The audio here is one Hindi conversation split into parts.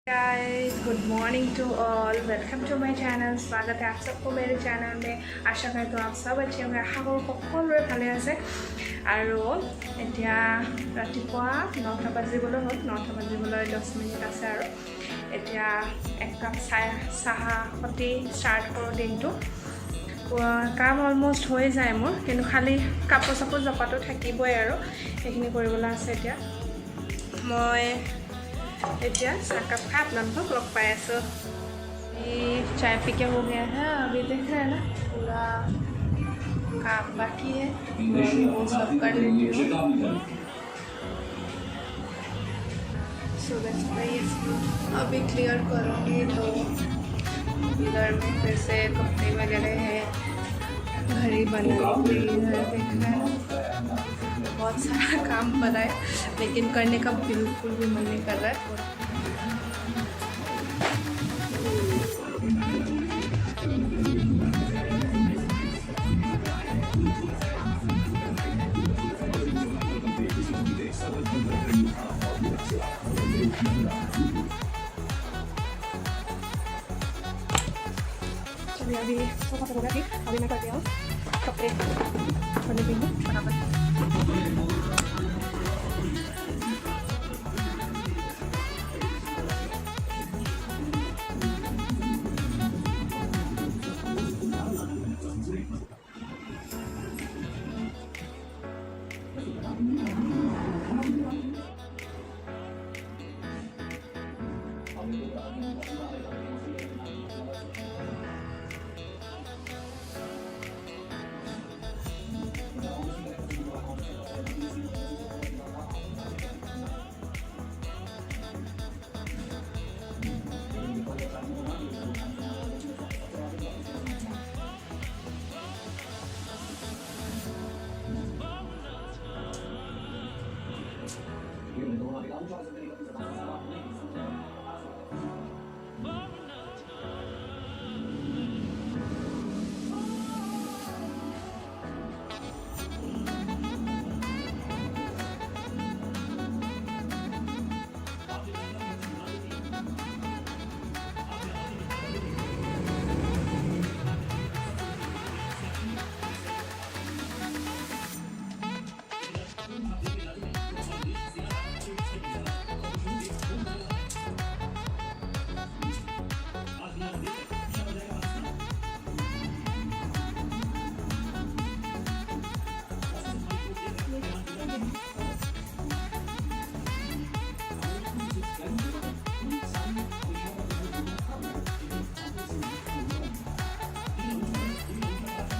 Guys good morning to all welcome to my channel. स्वागत है आप सबको मेरे चैनल में। आशा करता हूँ आप सब अच्छे होंगे। आशा करूँ সকলোৰে ভালে আছে। আৰু এতিয়া ৰাতিপুৱা 9টা বাজিবলৈ হ'ল। 9টা বাজিবলৈ 10 মিনিট আছে আৰু এতিয়া এক কাপ চাহ সতি ষ্টাৰ্ট কৰোঁ দিনটো। কাম অলমোষ্ট হৈ যায় মোৰ, কিন্তু খালি কাপোৰ চাপোৰ জপাটো থাকিবই আৰু সেইখিনি কৰিবলৈ আছে। এতিয়া মই चाय खा अपना लग पाए सो ये चाय पी के हो गया है। अभी देख रहे हैं ना पूरा काम बाकी है, वो सब कर लेती हूँ। अभी क्लियर करूँगी तो इधर में फिर से कपड़े वगैरह है, घड़ी बनाई हुई है, देख रहे हैं बहुत सारा काम पड़ा है, लेकिन करने का बिल्कुल भी मन नहीं कर रहा है। चलिए अभी सोफा हो गया, ठीक। अभी मैं करती हूँ कपड़े धोने के लिए फटाफट।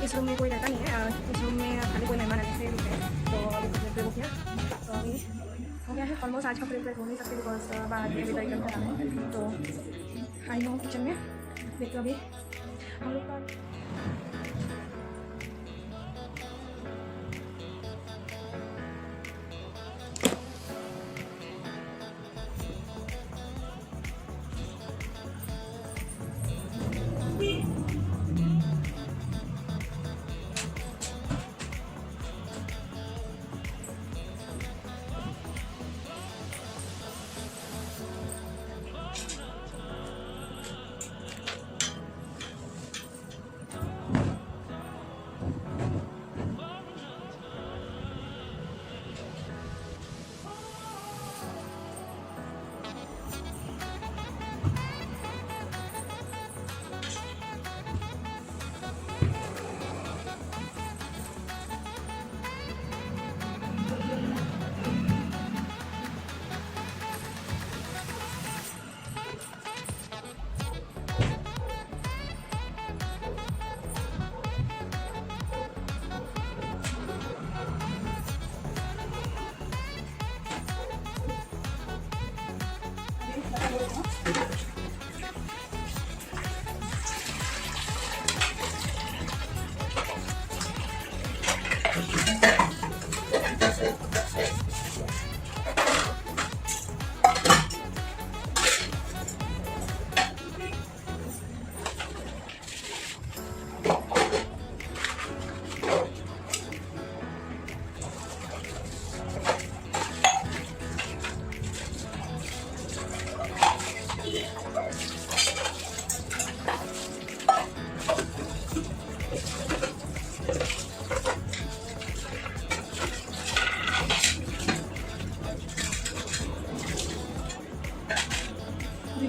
इस रूम में कोई रहता नहीं है, इस रूम में खाली कोई मेहमान आने से रुके हैं, तो अभी कुछ प्रिपेयर हो गया। तो अभी हो गया है ऑलमोस्ट। आज का प्रिपेयर हो नहीं सकते बिकॉज बाहर के अभी तरीके से है। तो आई हूँ किचन में, देखो अभी हम लोग का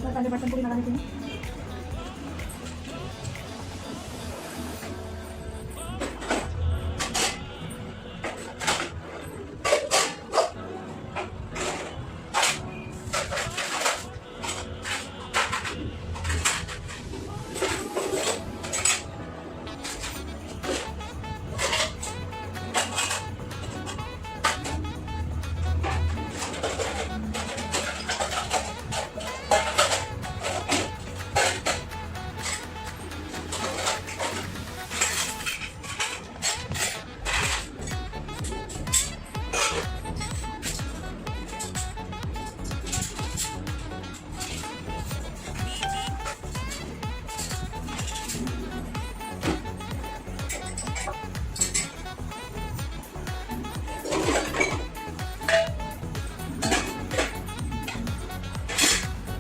पहले बर्तन पूरी लगा देती हूँ।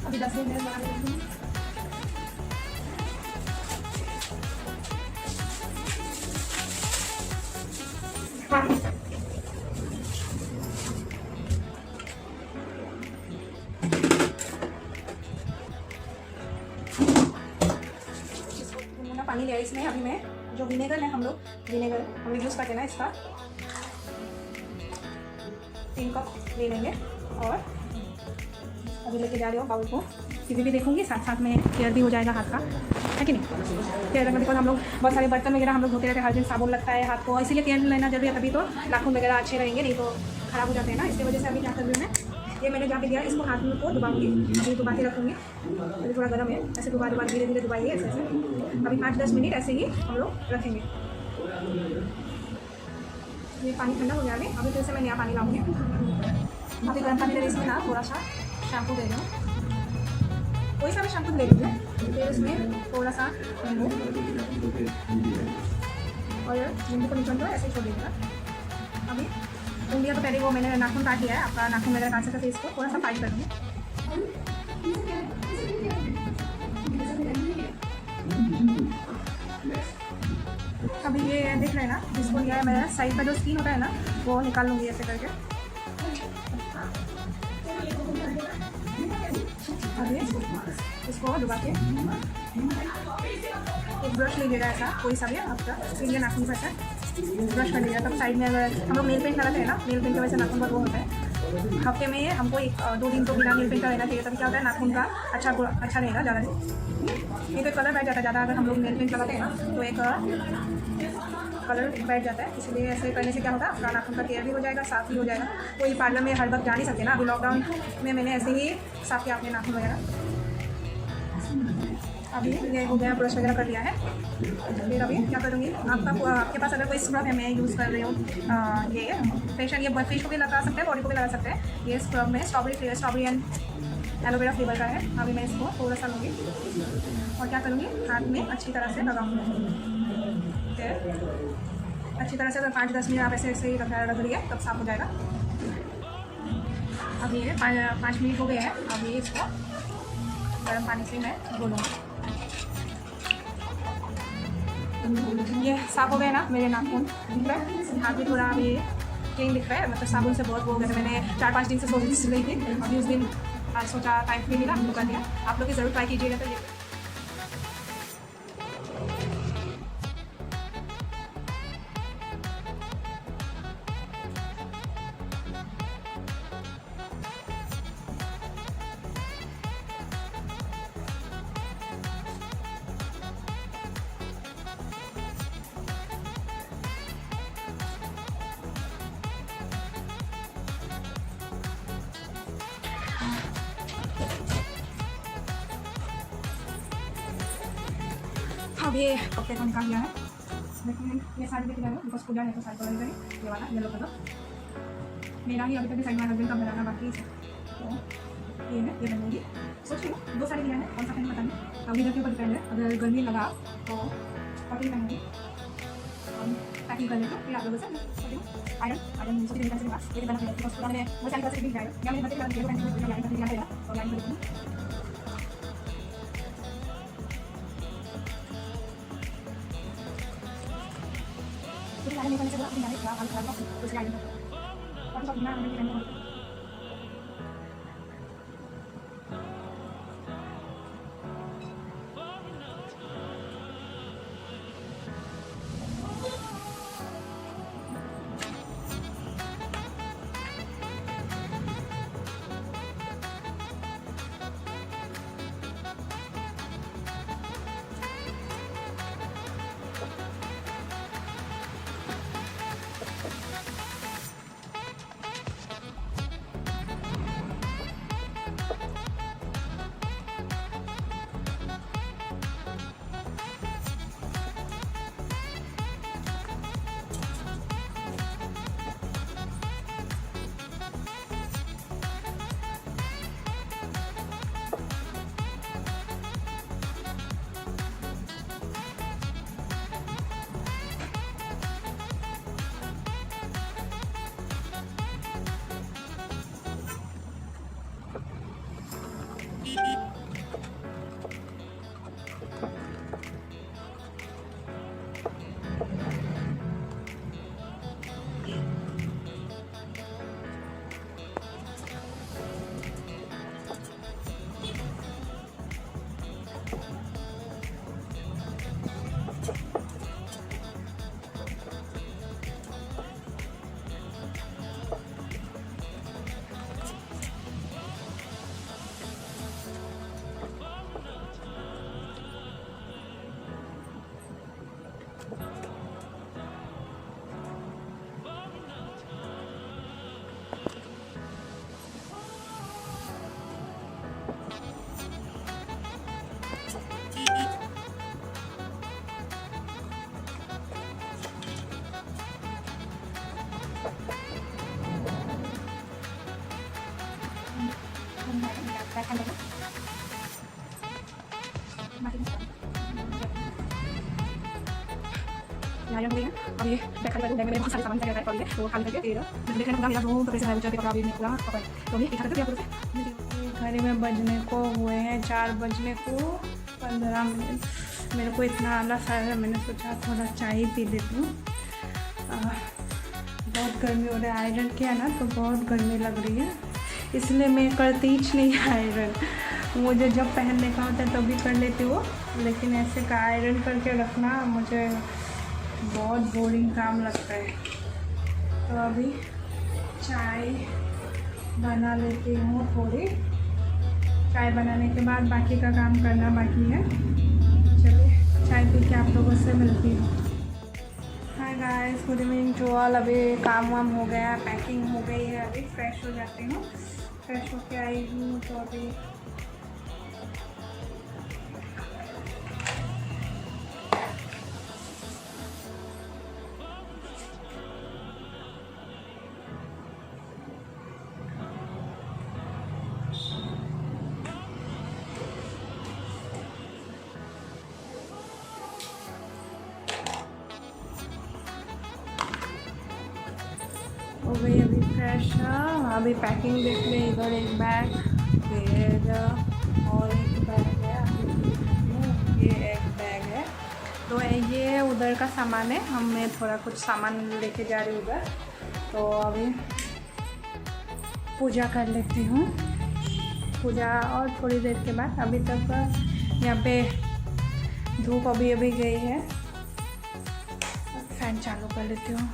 अभी 10 मिनट बना देती हूँ। पानी लिया इसमें। अभी मैं जो विनेगर है हम लोग यूज़ करते हैं ना, इसका 3 कप ले लेंगे। और अभी लेके जा रही हूँ बाउल को। टीवी भी देखूंगी, साथ साथ में केयर भी हो जाएगा हाथ का, है कि नहीं। केयर रखना, बिकॉज हम लोग बहुत सारे बर्तन वगैरह हम लोग धोते रहते हैं, हर दिन साबुन लगता है हाथ को, इसीलिए केयर लेना जरूरी है, तभी तो नाखून वगैरह अच्छे रहेंगे, नहीं तो ख़राब हो जाते हैं ना। इसकी वजह से अभी क्या कर रही हूँ मैं, ये मैंने जहाँ पे दिया इसको हाथ में को दबाऊंगी, अभी दबा के रखूँगी। अभी थोड़ा गर्म है, ऐसे दबा धीरे धीरे दबाइए ऐसे ऐसे। अभी 5-10 मिनट ऐसे ही हम लोग रखेंगे। ये पानी ठंडा हो गया अभी फिर से मैं नया पानी लाऊंगी। अभी गर्म पानी इसमें ना थोड़ा सा शैम्पू दे दूँ, कोई सा भी शैम्पू ले लीजिए। फिर इसमें थोड़ा सा नींबू, और नींबू को निचोड़ दो, ऐसे ही छोड़ दीजिएगा। अभी उंगलियाँ तो पहले वो मैंने नाखून काट लिया है, आपका नाखून वगैरह काट सकते, इसको थोड़ा सा टाइट कर दूँगी। अभी ये देख रहे हैं ना, जिसको लिया है मैंने, साइड का जो स्किन होता है ना वो निकाल लूँगी ऐसे करके। अभी इसको दबा के एक ब्रश लीजिएगा, ऐसा कोई सा भी आपका इंडियन नाखून पर ऐसा ब्रश कर लीजिएगा। तब साइड में अगर हम लोग नेल पेंट लगाते हैं ना, नेल पेंट की वजह से नाखून पर वो होता है। हफ्ते में हमको 1-2 दिन तो बिना नेल पेंट का रहना चाहिए, तभी क्या होता है नाखून का अच्छा रहेगा ज़्यादा दिन। ये तो कलर बैठ जाता है ज़्यादा, अगर हम लोग नेल पेंट लगाते हैं ना तो एक कलर बैठ जाता है। इसलिए ऐसे करने से क्या होगा, आपका नाखून का केयर भी हो जाएगा, साफ़ भी हो जाएगा। कोई पार्लर में हर वक्त जा नहीं सकते ना, अभी लॉकडाउन में मैंने ऐसे ही साफ़ किया अपने नाखून वगैरह। अभी ये हो गया, ब्रश वगैरह कर लिया है। फिर अभी क्या करूँगी, आपके पास अगर कोई स्क्रब है, मैं यूज़ कर रही हूँ ये फेशियल, ये फेस को भी लगा सकते हैं, बॉडी को भी लगा सकते हैं। ये स्क्रब में स्ट्रॉबेरी एंड एलोवेरा फ्लेवर का है। अभी मैं इसको थोड़ा सा लूँगी और क्या करूँगी, हाथ में अच्छी तरह से लगाऊँगी। फिर अच्छी तरह से अगर 5-10 मिनट आप ऐसे ऐसे ही रख रहिए, तब साफ़ हो जाएगा। अभी ये 5 मिनट हो गए हैं। अभी इसको गर्म पानी से मैं धोलूँगी। ये साफ़ हो गए ना मेरे नाखून, दिख रहा है, हाथ भी थोड़ा अभी क्लीन दिख रहा है, मतलब साबुन से बहुत वो हो गया। मैंने 4-5 दिन से सोच रही थी, अभी उस दिन सोचा टाइम भी मिला, कर दिया। आप लोग ज़रूर ट्राई कीजिएगा। तो ये अभी कपड़े को निकाल लिया है। देखिए ये साड़ी लेके जा रही हूँ, बिकॉज पूजा है तो साड़ी कलर करें, ये वाला येलो कलर मेरा ही अभी तक साइड में हस्बैंड का बनाना बाकी है। तो ये है, ये बनूँगी। सोच रही हूँ 2 साड़ी लिया है, कौन सा पहन पता नहीं, अभी इधर के ऊपर डिपेंड है। अगर गर्मी लगा तो कॉटन पहनूँगी, पैकिंग कर लेते फिर आप लोगों से आयरन सोच रही हूँ पास ये बना बिकॉज पूरा मैंने वो साड़ी का से भी जाएगा, या मेरे बच्चे का और लाइन कर यहाँ हो गई है। अब ये बैग खाली बैग में बहुत सारे सामान चाहिए पड़ी है, तो खाली करके फिर मुझे देखने होगा मेरा रूम तो कैसे है, मुझे कपड़ा भी पूरा पकड़ तो ये इकट्ठा करके घड़ी में बजने को हुए हैं 4 बजने को 15 मिनट। मेरे को इतना आलस आया है, मैंने सोचा थोड़ा चाय पी लेती हूँ। बहुत गर्मी हो रहा है, आयरन किया ना तो बहुत गर्मी लग रही है, इसलिए मैं करती ही नहीं आयरन। मुझे जब पहनने का होता है तभी कर लेती हूँ, लेकिन ऐसे का आयरन करके रखना मुझे बहुत बोरिंग काम लगता है। तो अभी चाय बना लेती हूँ थोड़ी, चाय बनाने के बाद बाकी का काम करना बाकी है। चलिए चाय पी के आप लोगों से मिलती हूँ। Hi guys, good evening to all. अभी काम वाम हो गया, पैकिंग हो गई है, अभी फ्रेश हो जाती हूँ। फ्रेश होके आई हूँ तो अभी हो गई अभी फ्रेश। अभी पैकिंग देख ले, इधर एक बैग, फिर और एक बैग है, ये एक बैग है। तो ये उधर का सामान है, मैं थोड़ा कुछ सामान लेके जा रही हूँ उधर। तो अभी पूजा कर लेती हूँ, पूजा और थोड़ी देर के बाद। अभी तक यहाँ पे धूप अभी अभी गई है, फैन चालू कर लेती हूँ।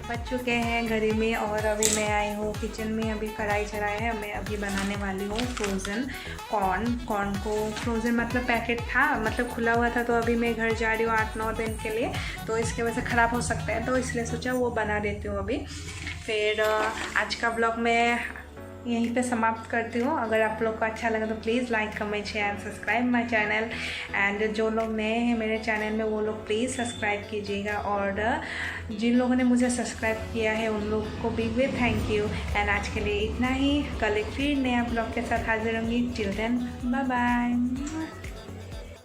बच चुके हैं घड़ी में और अभी मैं आई हूँ किचन में। अभी कढ़ाई चढ़ाई है, मैं अभी बनाने वाली हूँ फ्रोज़न कॉर्न को। फ्रोज़न मतलब पैकेट था, मतलब खुला हुआ था, तो अभी मैं घर जा रही हूँ 8-9 दिन के लिए, तो इसकी वजह से ख़राब हो सकता है, तो इसलिए सोचा वो बना देती हूँ अभी। फिर आज का ब्लॉग मैं यहीं पे समाप्त करती हूँ। अगर आप लोग को अच्छा लगा तो please like comment share and subscribe my channel. And जो लोग नए हैं मेरे चैनल में वो लोग प्लीज़ सब्सक्राइब कीजिएगा, और जिन लोगों ने मुझे सब्सक्राइब किया है उन लोगों को भी थैंक यू। एंड आज के लिए इतना ही, कल एक फिर नया ब्लॉग के साथ हाजिर होंगी। Till then bye bye.